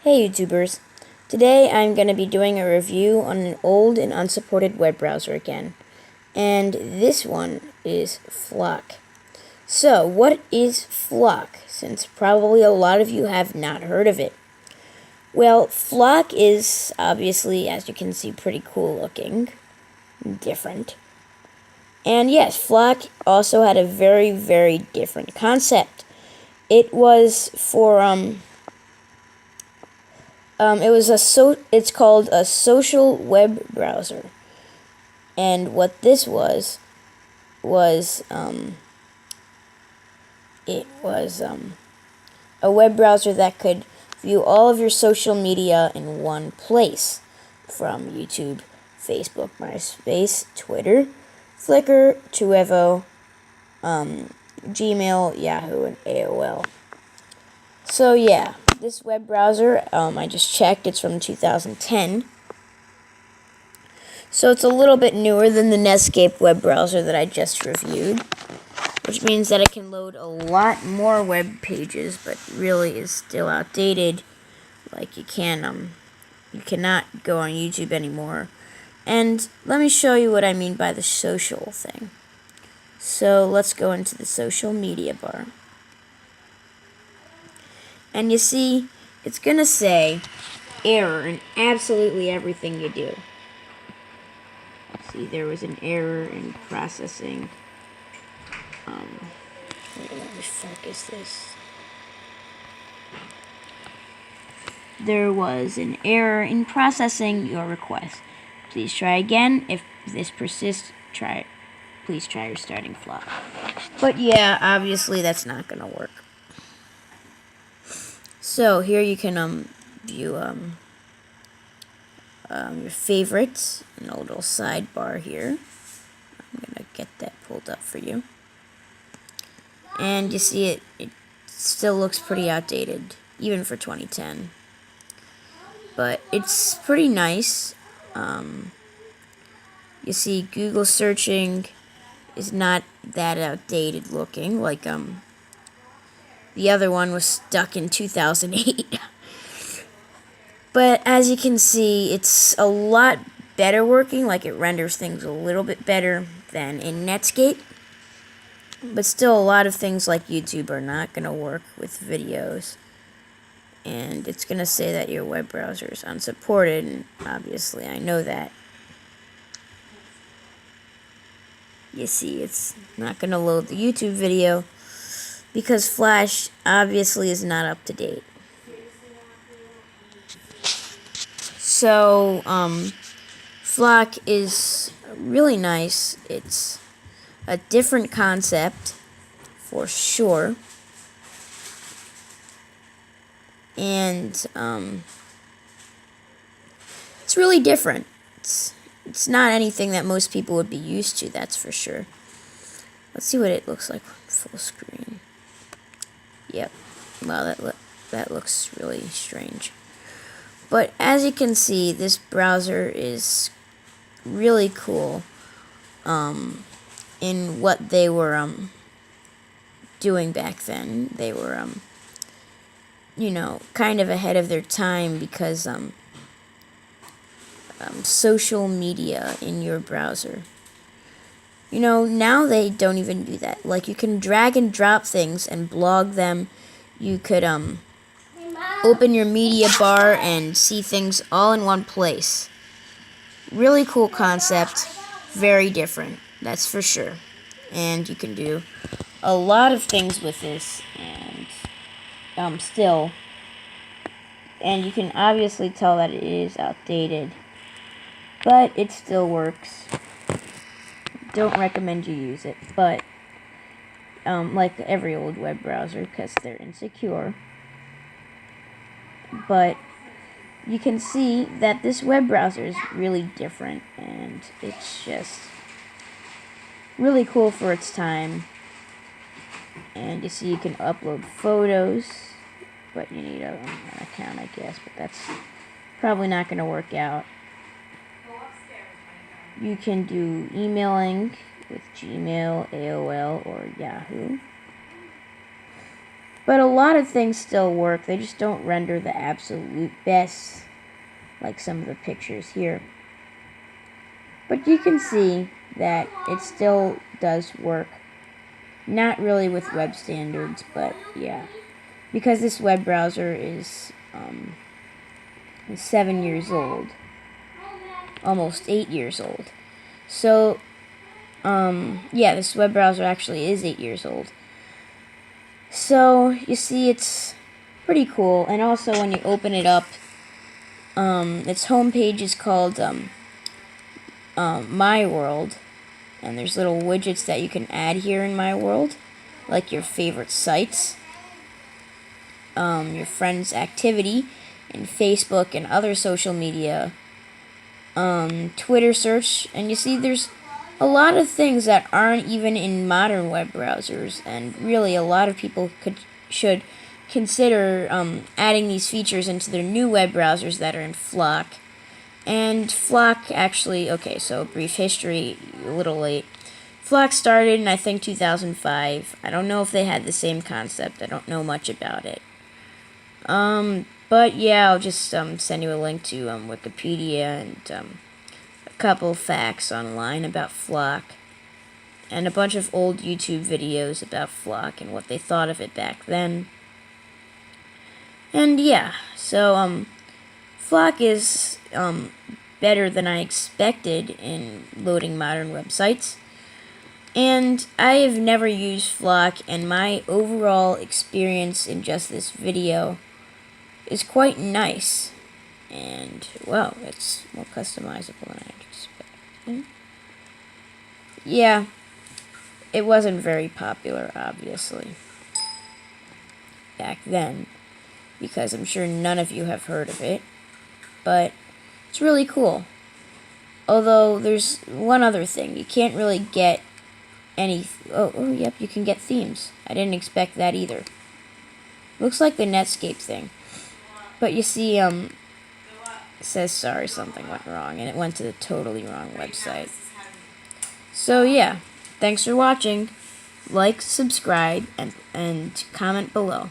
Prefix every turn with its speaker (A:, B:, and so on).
A: Hey YouTubers, today I'm going to be doing a review on an old and unsupported web browser again, and this one is Flock. So what is Flock, since probably a lot of you have not heard of it? Well, Flock is obviously, as you can see, pretty cool looking, different. And yes, Flock also had a very, very different concept. It was for, it's called a social web browser. And what this was, it was a web browser that could view all of your social media in one place, from YouTube, Facebook, MySpace, Twitter, Flickr, Tuevo, Gmail, Yahoo, and AOL. So yeah, this web browser, I just checked, it's from 2010. So it's a little bit newer than the Netscape web browser that I just reviewed, which means that it can load a lot more web pages, but really is still outdated. Like you cannot go on YouTube anymore. And let me show you what I mean by the social thing. So let's go into the social media bar. And you see, it's gonna say error in absolutely everything you do. See, there was an error in processing. Wait, let me focus this. There was an error in processing your request. Please try again. If this persists, please try restarting Flock. But yeah, obviously that's not gonna work. So here you can view your favorites in a little sidebar here. I'm gonna get that pulled up for you. And you see it still looks pretty outdated, even for 2010. But it's pretty nice. You see, Google searching is not that outdated looking. Like the other one was stuck in 2008. But as you can see, it's a lot better working. Like it renders things a little bit better than in Netscape. But still, a lot of things like YouTube are not going to work with videos. And it's going to say that your web browser is unsupported, and obviously I know that. You see, it's not going to load the YouTube video because Flash obviously is not up to date. So, Flock is really nice. It's a different concept, for sure. And, it's really different. It's not anything that most people would be used to, that's for sure. Let's see what it looks like full screen. Yep. Wow, that looks really strange. But as you can see, this browser is really cool in what they were doing back then. They were kind of ahead of their time because social media in your browser. Now they don't even do that. Like, you can drag and drop things and blog them. You could open your media bar and see things all in one place. Really cool concept. Very different, that's for sure. And you can do a lot of things with this, and still. And you can obviously tell that it is outdated, but it still works. Don't recommend you use it, but like every old web browser, because they're insecure. But you can see that this web browser is really different, and it's just really cool for its time. And you see you can upload photos, but you need an account, I guess, but that's probably not going to work out. You can do emailing with Gmail, AOL, or Yahoo. But a lot of things still work. They just don't render the absolute best, like some of the pictures here. But you can see that it still does work. Not really with web standards, but yeah. Because this web browser is 7 years old. Almost 8 years old. So, yeah, this web browser actually is 8 years old. So, you see, it's pretty cool. And also, when you open it up, its homepage is called My World. And there's little widgets that you can add here in My World, like your favorite sites, your friends' activity in Facebook and other social media, Twitter search, and you see there's a lot of things that aren't even in modern web browsers, and really a lot of people should consider adding these features into their new web browsers that are in Flock. And Flock actually, okay, so brief history, a little late. Flock started in, I think, 2005. I don't know if they had the same concept. I don't know much about it. But yeah, I'll just send you a link to Wikipedia and a couple facts online about Flock. And a bunch of old YouTube videos about Flock and what they thought of it back then. And yeah, so Flock is better than I expected in loading modern websites. And I have never used Flock, and my overall experience in just this video is quite nice. And, well, it's more customizable than I expected. Yeah, it wasn't very popular, obviously, back then, because I'm sure none of you have heard of it. But it's really cool. Although there's one other thing. You can't really get any... Oh, yep, you can get themes. I didn't expect that either. Looks like the Netscape thing. But you see, it says sorry, something went wrong, and it went to the totally wrong website. So yeah, thanks for watching. Like, subscribe, and comment below.